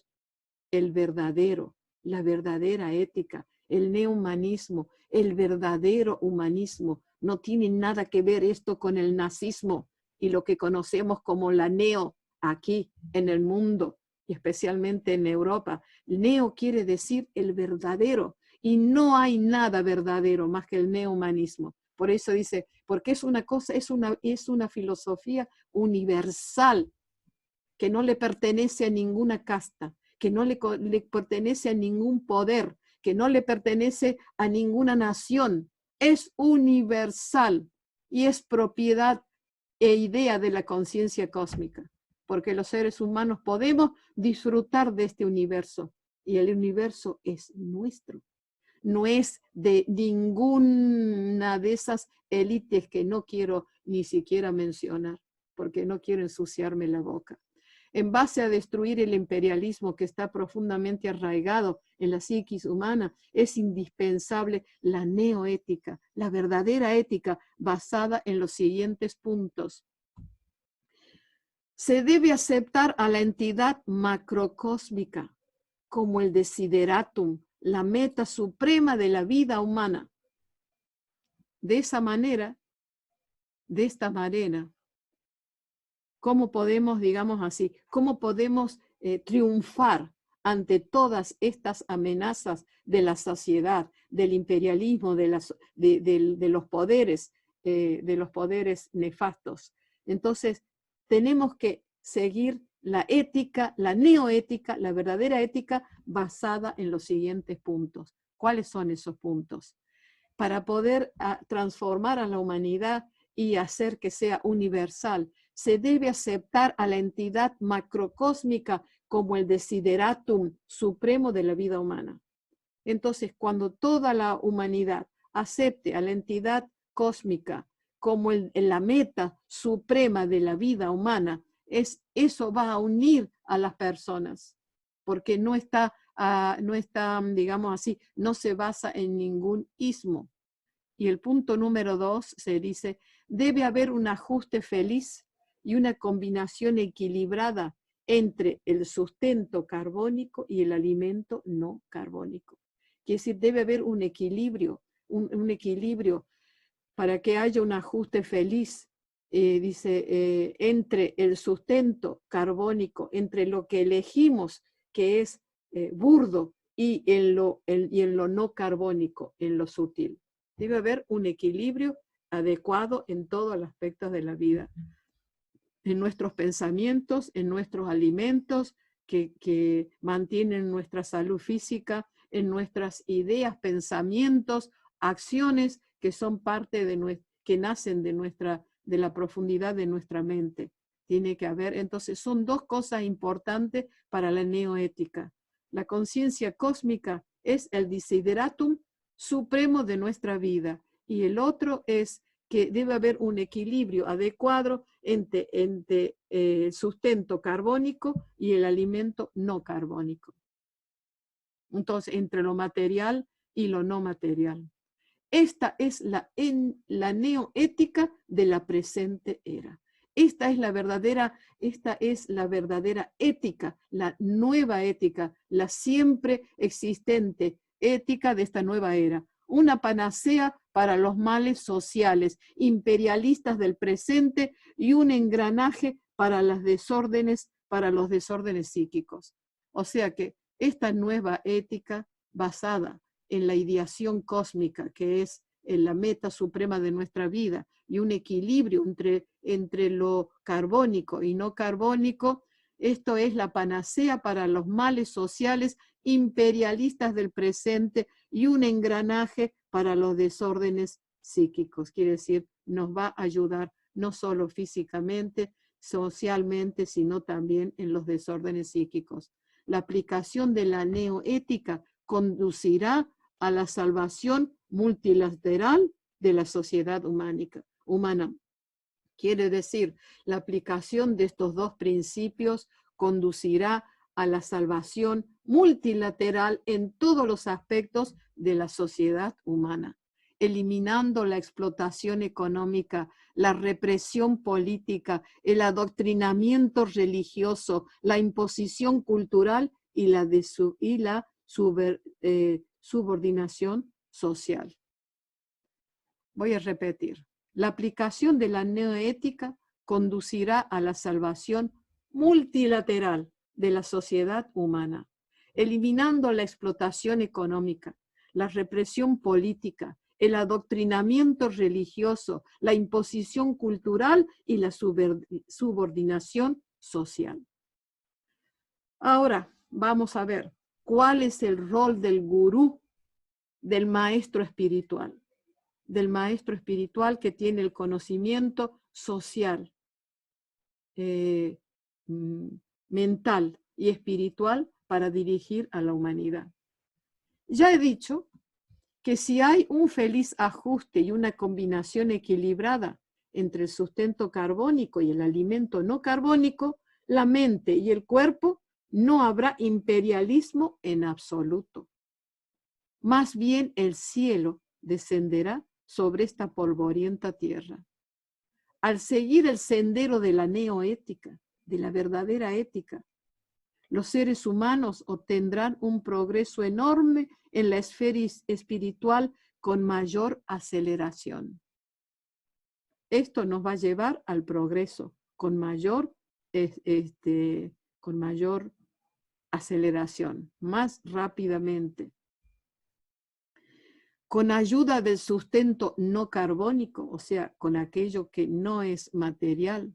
S1: el verdadero, la verdadera ética, el neohumanismo, el verdadero humanismo. No tiene nada que ver esto con el nazismo y lo que conocemos como la neo aquí en el mundo, y especialmente en Europa. Neo quiere decir el verdadero, y no hay nada verdadero más que el neohumanismo. Por eso dice, porque es una cosa, es una filosofía universal que no le pertenece a ninguna casta, que no le pertenece a ningún poder, que no le pertenece a ninguna nación. Es universal. y es propiedad e idea de la conciencia cósmica, porque los seres humanos podemos disfrutar de este universo, y el universo es nuestro. No es de ninguna de esas élites que no quiero ni siquiera mencionar, porque no quiero ensuciarme la boca. En base a destruir el imperialismo que está profundamente arraigado en la psiquis humana, es indispensable la neoética, la verdadera ética basada en los siguientes puntos. Se debe aceptar a la entidad macrocósmica como el desideratum, la meta suprema de la vida humana. De esta manera, ¿cómo podemos, digamos así, cómo podemos triunfar ante todas estas amenazas de la sociedad, del imperialismo, de los poderes nefastos? Entonces, tenemos que seguir la ética, la neoética, la verdadera ética basada en los siguientes puntos. ¿Cuáles son esos puntos? Para poder transformar a la humanidad y hacer que sea universal, se debe aceptar a la entidad macrocósmica como el desideratum supremo de la vida humana. Entonces, cuando toda la humanidad acepte a la entidad cósmica como la meta suprema de la vida humana, eso va a unir a las personas, porque no está, digamos así, no se basa en ningún ismo. Y el punto número 2 se dice, debe haber un ajuste feliz y una combinación equilibrada entre el sustento carbónico y el alimento no carbónico. Quiere decir, debe haber un equilibrio, un equilibrio para que haya un ajuste feliz, entre el sustento carbónico, entre lo que elegimos, que es burdo, y en lo no carbónico, en lo sutil. Debe haber un equilibrio adecuado en todos los aspectos de la vida, en nuestros pensamientos, en nuestros alimentos que mantienen nuestra salud física, en nuestras ideas, pensamientos, acciones que son parte que nacen de la profundidad de nuestra mente. Tiene que haber, entonces son dos cosas importantes para la neoética. La conciencia cósmica es el desideratum supremo de nuestra vida, y el otro es que debe haber un equilibrio adecuado entre el sustento carbónico y el alimento no carbónico. Entonces, entre lo material y lo no material. Esta es la neoética de la presente era. Esta es la verdadera ética, la nueva ética, la siempre existente ética de esta nueva era. Una panacea para los males sociales, imperialistas del presente, y un engranaje para los desórdenes psíquicos. O sea que esta nueva ética basada en la ideación cósmica, que es la meta suprema de nuestra vida, y un equilibrio entre lo carbónico y no carbónico, esto es la panacea para los males sociales imperialistas del presente y un engranaje para los desórdenes psíquicos. Quiere decir, nos va a ayudar no solo físicamente, socialmente, sino también en los desórdenes psíquicos. La aplicación de la neoética conducirá a la salvación multilateral de la sociedad humana. Quiere decir, la aplicación de estos dos principios conducirá a la salvación multilateral en todos los aspectos de la sociedad humana, eliminando la explotación económica, la represión política, el adoctrinamiento religioso, la imposición cultural y la subordinación social. Voy a repetir. La aplicación de la neoética conducirá a la salvación multilateral de la sociedad humana, eliminando la explotación económica, la represión política, el adoctrinamiento religioso, la imposición cultural y la subordinación social. Ahora vamos a ver cuál es el rol del gurú, del maestro espiritual. del maestro espiritual que tiene el conocimiento social, mental y espiritual para dirigir a la humanidad. Ya he dicho que si hay un feliz ajuste y una combinación equilibrada entre el sustento carbónico y el alimento no carbónico, la mente y el cuerpo, no habrá imperialismo en absoluto. Más bien el cielo descenderá sobre esta polvorienta tierra. Al seguir el sendero de la neoética, de la verdadera ética, los seres humanos obtendrán un progreso enorme en la esfera espiritual con mayor aceleración. Esto nos va a llevar al progreso con mayor aceleración, más rápidamente. Con ayuda del sustento no carbónico, o sea, con aquello que no es material,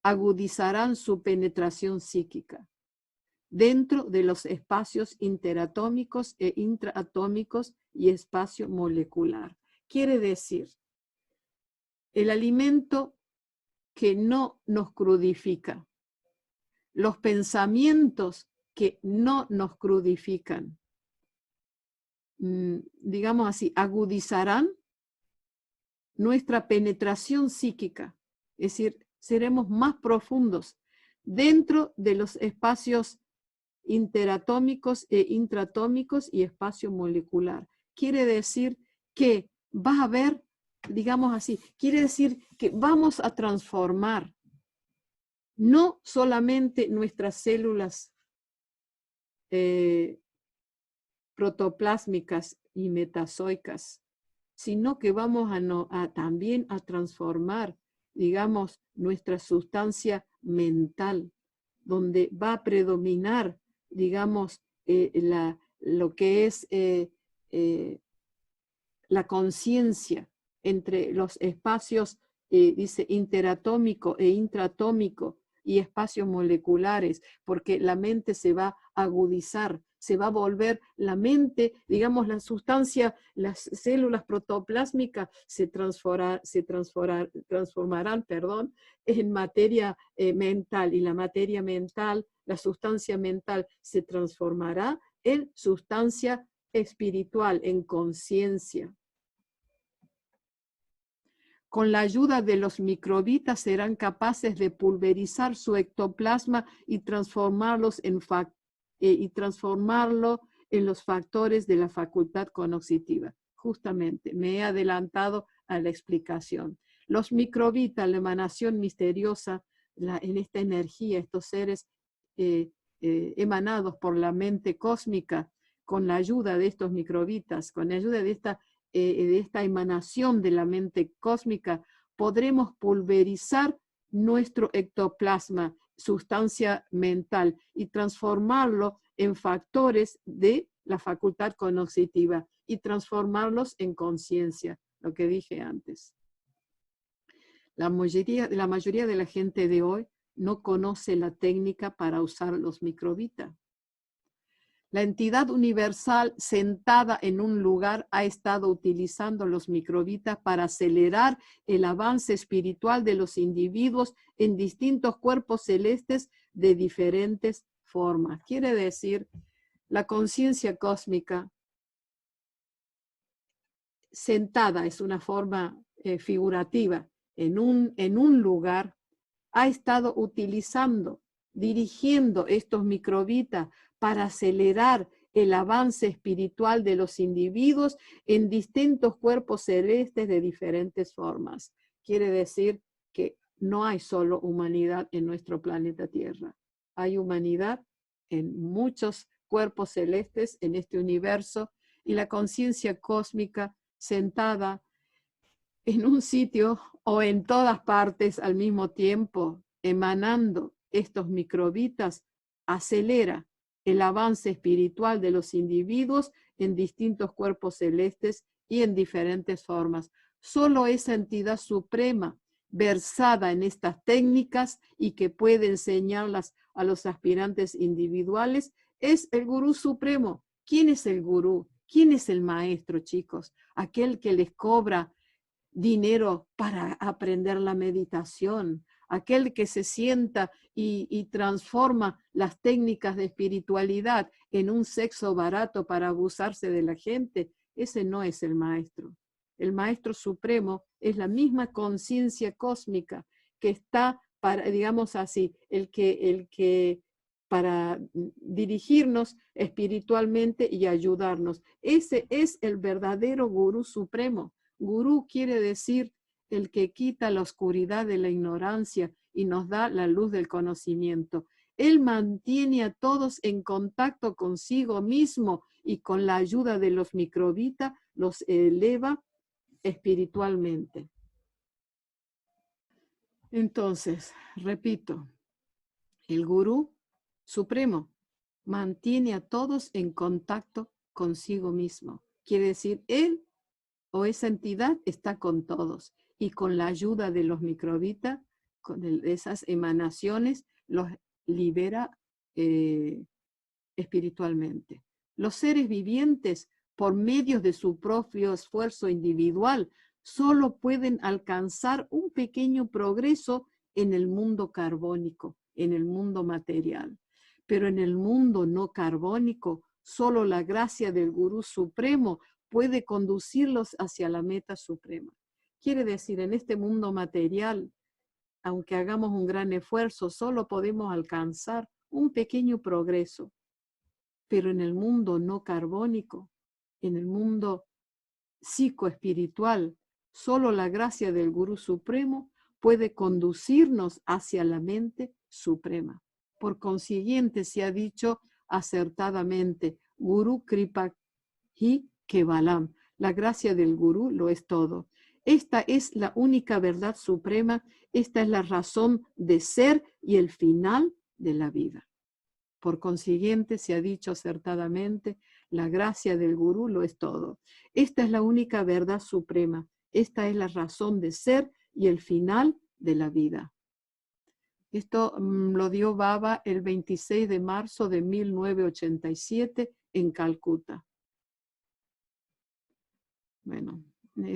S1: agudizarán su penetración psíquica dentro de los espacios interatómicos e intraatómicos y espacio molecular. Quiere decir, el alimento que no nos crudifica, los pensamientos que no nos crudifican, digamos así, agudizarán nuestra penetración psíquica, es decir, seremos más profundos dentro de los espacios interatómicos e intratómicos y espacio molecular. Quiere decir que va a haber, digamos así, quiere decir que vamos a transformar no solamente nuestras células protoplásmicas y metazoicas, sino que vamos también a transformar, digamos, nuestra sustancia mental, donde va a predominar, digamos, lo que es la conciencia entre los espacios, dice, interatómico e intratómico y espacios moleculares, porque la mente se va a agudizar, se va a volver la mente, digamos, la sustancia, las células protoplásmicas se transformarán, en materia mental, y la materia mental, la sustancia mental se transformará en sustancia espiritual, en conciencia. Con la ayuda de los microbitas serán capaces de pulverizar su ectoplasma y transformarlo en los factores de la facultad cognitiva. Justamente, me he adelantado a la explicación. Los microbitas, la emanación misteriosa, en esta energía, estos seres emanados por la mente cósmica, con la ayuda de estos microbitas, con la ayuda de esta emanación de la mente cósmica, podremos pulverizar nuestro ectoplasma, sustancia mental, y transformarlo en factores de la facultad cognitiva y transformarlos en conciencia, lo que dije antes. La mayoría de la gente de hoy no conoce la técnica para usar los microbitas. La entidad universal sentada en un lugar ha estado utilizando los microbitas para acelerar el avance espiritual de los individuos en distintos cuerpos celestes de diferentes formas. Quiere decir, la conciencia cósmica sentada, es una forma figurativa, en un lugar, ha estado utilizando, dirigiendo estos microbitas para acelerar el avance espiritual de los individuos en distintos cuerpos celestes de diferentes formas. Quiere decir que no hay solo humanidad en nuestro planeta Tierra. Hay humanidad en muchos cuerpos celestes en este universo, y la conciencia cósmica sentada en un sitio o en todas partes al mismo tiempo, emanando estos microbitas, acelera el avance espiritual de los individuos en distintos cuerpos celestes y en diferentes formas. Solo esa entidad suprema, versada en estas técnicas y que puede enseñarlas a los aspirantes individuales, es el Gurú Supremo. ¿Quién es el Gurú? ¿Quién es el maestro, chicos? Aquel que les cobra dinero para aprender la meditación, aquel que se sienta y transforma las técnicas de espiritualidad en un sexo barato para abusarse de la gente, ese no es el maestro. El maestro supremo es la misma conciencia cósmica que está para, digamos así, el que para dirigirnos espiritualmente y ayudarnos. Ese es el verdadero gurú supremo. Gurú quiere decir el que quita la oscuridad de la ignorancia y nos da la luz del conocimiento. Él mantiene a todos en contacto consigo mismo y con la ayuda de los microbitas los eleva espiritualmente. Entonces, repito, el gurú supremo mantiene a todos en contacto consigo mismo. Quiere decir, él o esa entidad está con todos y con la ayuda de los microbitas, con esas emanaciones, los libera espiritualmente. Los seres vivientes, por medio de su propio esfuerzo individual, solo pueden alcanzar un pequeño progreso en el mundo carbónico, en el mundo material. Pero en el mundo no carbónico, solo la gracia del Gurú Supremo puede conducirlos hacia la meta suprema. Quiere decir, en este mundo material, aunque hagamos un gran esfuerzo, solo podemos alcanzar un pequeño progreso. Pero en el mundo no carbónico, en el mundo psicoespiritual, solo la gracia del Gurú Supremo puede conducirnos hacia la mente suprema. Por consiguiente, se ha dicho acertadamente, Guru Kripa Hi Kevalam, la gracia del Gurú lo es todo. Esta es la única verdad suprema, esta es la razón de ser y el final de la vida. Por consiguiente, se ha dicho acertadamente, la gracia del Gurú lo es todo. Esta es la única verdad suprema. Esta es la razón de ser y el final de la vida. Esto lo dio Baba el 26 de marzo de 1987 en Calcuta. Bueno,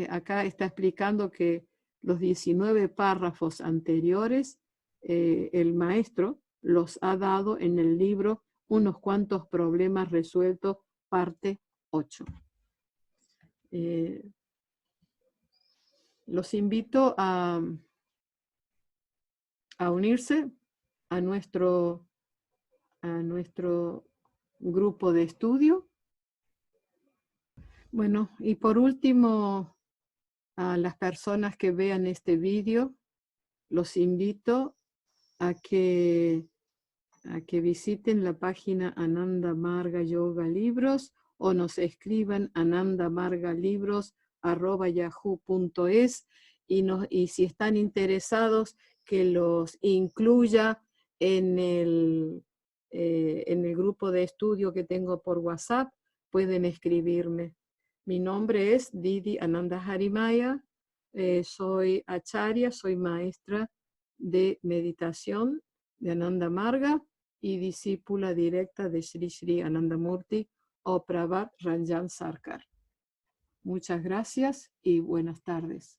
S1: acá está explicando que los 19 párrafos anteriores, el maestro los ha dado en el libro Unos cuantos problemas resueltos, parte 8. Los invito a unirse a nuestro grupo de estudio. Bueno, y por último, a las personas que vean este vídeo, los invito a que visiten la página Ananda Marga Yoga Libros o nos escriban anandamargalibros@yahoo.es y si están interesados que los incluya en el grupo de estudio que tengo por WhatsApp, pueden escribirme. Mi nombre es Didi Ananda Harimaya, soy acharya, soy maestra de meditación de Ananda Marga y discípula directa de Sri Sri Anandamurti o Prabhat Ranjan Sarkar. Muchas gracias y buenas tardes.